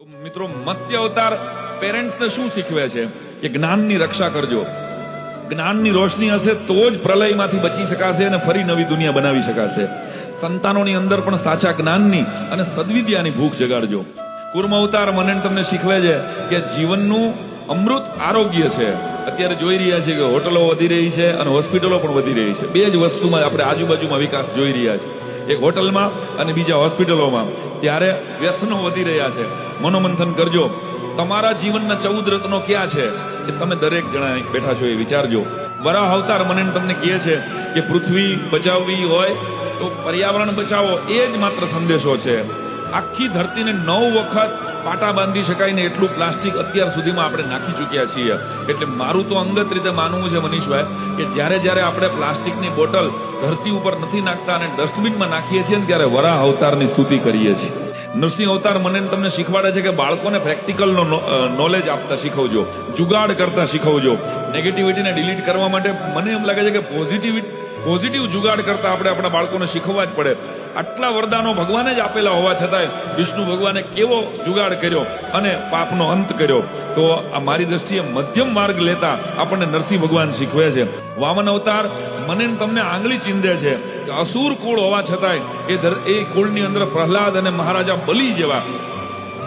મિત્રો, મત્સ્ય અવતાર પેરેન્ટ્સને શું શીખવે છે કે જ્ઞાનની રક્ષા કરજો. જ્ઞાનની રોશની હશે તો જ પ્રલયમાંથી બચી શકાશે અને ફરી નવી દુનિયા બનાવી શકાશે. સંતાનોની અંદર પણ સાચા જ્ઞાનની અને સદવિદ્યાની ભૂખ જગાડજો. કુર્મ અવતાર મને તમને શીખવે છે કે જીવનનું અમૃત આરોગ્ય છે. અત્યારે જોઈ રહ્યા છીએ કે હોટલો વધી રહી છે અને હોસ્પિટલો પણ વધી રહી છે. બે જ વસ્તુમાં આપણે આજુબાજુમાં વિકાસ જોઈ રહ્યા છીએ, એક હોટલમાં અને બીજા હોસ્પિટલોમાં. ત્યારે વ્યસનો વધી રહ્યા છે. મનોમંથન કરજો. તમારા જીવનના 14 રત્નો ક્યાં છે એ તમે દરેક જણા બેઠા છો એ વિચારજો. વરાહ અવતાર મને તમને કહે છે કે પૃથ્વી બચાવવી હોય તો પર્યાવરણ બચાવો, એ જ માત્ર સંદેશો છે. આખી ધરતીને 9 વખત પાટા બાંધી શકાય ને એટલું પ્લાસ્ટિક અત્યાર સુધીમાં આપણે નાખી ચૂક્યા છીએ. એટલે મારું તો અંગત રીતે માનવું છે મનીષભાઈ કે જ્યારે આપણે પ્લાસ્ટિકની બોટલ ધરતી ઉપર નથી નાખતા અને ડસ્ટબિનમાં નાખીએ છીએ ને ત્યારે વરાહ અવતારની સ્તુતિ કરીએ છીએ. નરસિંહ અવતાર મને તમને શીખવાડે છે કે બાળકોને પ્રેક્ટિકલનો નોલેજ આપતા શીખવજો, જુગાડ કરતા શીખવજો. નેગેટિવિટીને ડિલીટ કરવા માટે મને એમ લાગે છે કે પોઝિટિવ જુગાડ કરતા આપણે આપણા બાળકોને શીખવવા જ પડે. આટલા વરદાનો ભગવાને જ આપેલા હોવા છતાંય વિષ્ણુ ભગવાને કેવો જુગાડ કર્યો અને પાપનો અંત કર્યો. તો આ મારી દ્રષ્ટિએ મધ્યમ માર્ગ લેતા આપણને નરસિંહ ભગવાન શીખવે છે. વામન અવતાર મને તમને આંગળી ચીંધે છે કે અસુર કુળ હોવા છતાંય એ કુળની અંદર પ્રહલાદ અને મહારાજા બલિ જેવા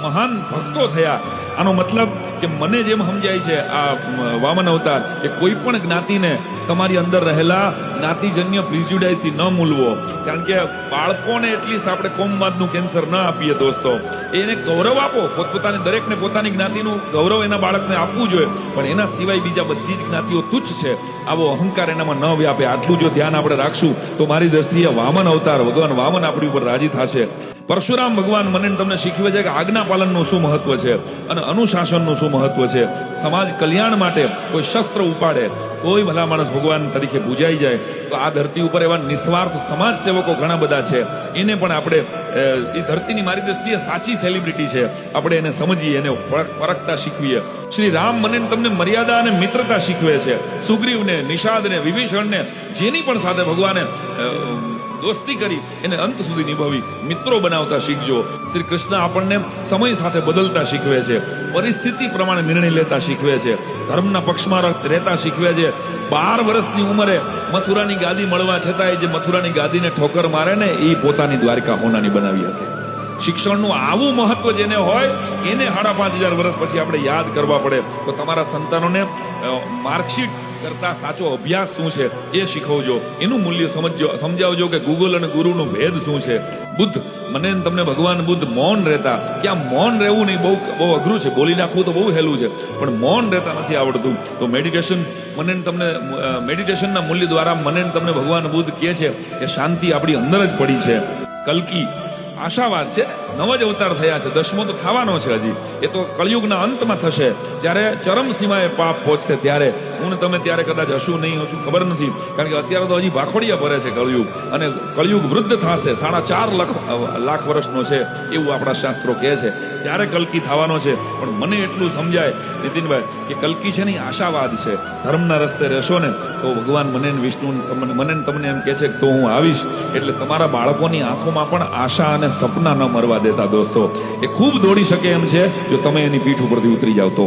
મહાન ભક્તો થયા. આનો મતલબ કે મને જેમ સમજાય છે આ વામન અવતાર કે કોઈ પણ જ્ઞાતિને તમારી અંદર રહેલા જ્ઞાતિજન્ય પ્રિજ્યુડાઇસથી ન મૂલવો. કારણ કે બાળકોને એટલીસ્ટ આપણે કોમવાદનું કેન્સર ન આપીએ દોસ્તો. એને ગૌરવ આપો, પોતપોતાની દરેકને પોતાની જ્ઞાતિનું ગૌરવ એના બાળકને આપવું જોઈએ, પણ એના સિવાય બીજા બધી જ જ્ઞાતિઓ તુચ્છ છે આવો અહંકાર એનામાં ન વ્યાપે. આટલું જો ધ્યાન આપણે રાખશું તો મારી દ્રષ્ટિએ વામન અવતાર ભગવાન વામન આપણી ઉપર રાજી થશે. પરશુરામ ભગવાન મને તમને શીખવે છે કે આજ્ઞા પાલનનું શું મહત્વ છે અને અનુશાસનનું શું મહત્વ છે. સમાજ કલ્યાણ માટે કોઈ શસ્ત્ર ઉપાડે, કોઈ ભલા માણસ ભગવાન તરીકે પૂજાઈ જાય તો આ ધરતી ઉપર એવા નિસ્વાર્થ સમાજ સેવકો ઘણા બધા છે. એને પણ આપણે એ ધરતીની મારી દ્રષ્ટિએ સાચી સેલિબ્રિટી છે, આપણે એને સમજીએ, એને પરખતા શીખવીએ. શ્રી રામ મને તમને મર્યાદા અને મિત્રતા શીખવે છે. સુગ્રીવને, નિષાદને, વિભીષણને જેની પણ સાથે ભગવાને દોસ્તી કરી એને અંત સુધી નિભાવી મિત્રો બનાવતા શીખજો. શ્રી કૃષ્ણ આપણને સમય સાથે બદલતા શીખવે છે, પરિસ્થિતિ પ્રમાણે નિર્ણય લેતા શીખવે છે, ધર્મના પક્ષમાં રહેતા શીખવે છે. 12 વર્ષની ઉંમરે મથુરાની ગાદી મળવા છતાંય જે મથુરાની ગાદીને ઠોકર મારે ને એ પોતાની દ્વારકા હોનાની બનાવી હતી. શિક્ષણનું આવું મહત્વ જેને હોય એને 5,500 વર્ષ પછી આપણે યાદ કરવા પડે. તો તમારા સંતાનોને માર્કશીટ કરતા સાચો અભ્યાસ શું છે એ શીખવજો, એનું મૂલ્ય સમજાવજો કે ગૂગલ અને ગુરુનો ભેદ શું છે. બુદ્ધ મને તમને ભગવાન બુદ્ધ મૌન રહેતા, કે આ મૌન રહેવું નહીં બહુ અઘરું છે, બોલી નાખવું તો બહુ સહેલું છે, પણ મૌન રહેતા નથી આવડતું. તો મેડિટેશનના મૂલ્ય દ્વારા મને તમને ભગવાન બુદ્ધ કહે છે કે શાંતિ આપણી અંદર જ પડી છે. કલ્કી આશાવાદ છે, નવ જ અવતાર થયા છે, 10મો તો થવાનો છે હજી. એ તો કળિયુગના અંતમાં થશે, જ્યારે ચરમ સીમાએ પાપ પહોંચશે ત્યારે. હું ને તમે ત્યારે કદાચ હશું નહીં હશું ખબર નથી, કારણ કે અત્યારે તો હજી ભાખોડિયા ભરે છે કળિયુગ, અને કળિયુગ વૃદ્ધ થશે, 4.5 લાખ વર્ષનો છે એવું આપણા શાસ્ત્રો કહે છે. ત્યારે કલ્કી થવાનો છે. પણ મને એટલું સમજાય નીતિનભાઈ કે કલ્કી છે નહીં, આશાવાદ છે. ધર્મના રસ્તે રહેશો ને તો ભગવાન મને વિષ્ણુ મને તમને એમ કહે છે કે તો હું આવીશ. એટલે તમારા બાળકોની આંખોમાં પણ આશા અને સપના ન મરવા દેતા દોસ્તો. એ ખૂબ દોડી શકે એમ છે જો તમે એની પીઠ ઉપરથી ઉતરી જાવ તો.